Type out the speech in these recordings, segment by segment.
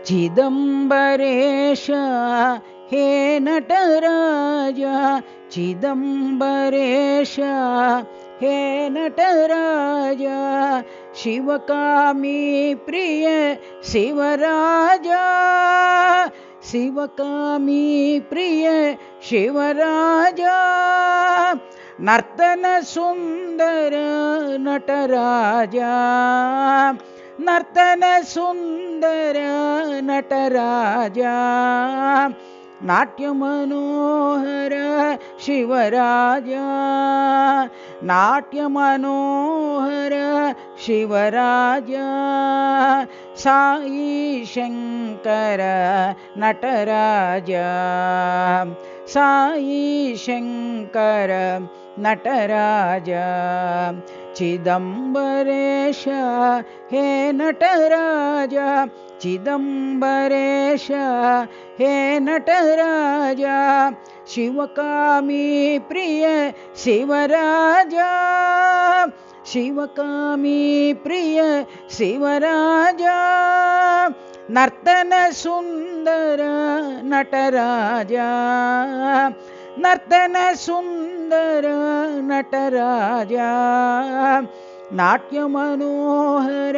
चिदंबरेश हे नटराज चिदंबरेश हे नटराज शिवकामी प्रिय शिवराजा शिवकामी प्रिय शिवराजा नर्तन सुंदर नटराजा नर्तन सुंदर नटराजा नाट्य मनोहर शिवराजा नाट्य मनोहर शिवराजा साई शंकर नटराजा साई शंकर नटराजा चिदंबरेश हे नटराजा चिदंबरेश हे नटराजा शिवकामी प्रिय शिवराजा शिवकामी प्रिय शिवराजा नर्तन सुंदर नटराजा नर्तन सुंदर नटराजा नाट्य मनोहर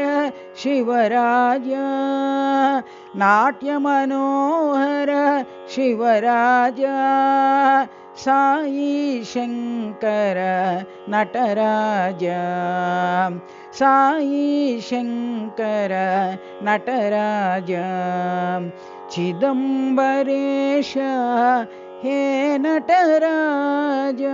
शिवराजा नाट्य मनोहर शिवराजा साई शंकर नटराजा साई शंकर नटराजा चिदंबरेश हे नटराजा।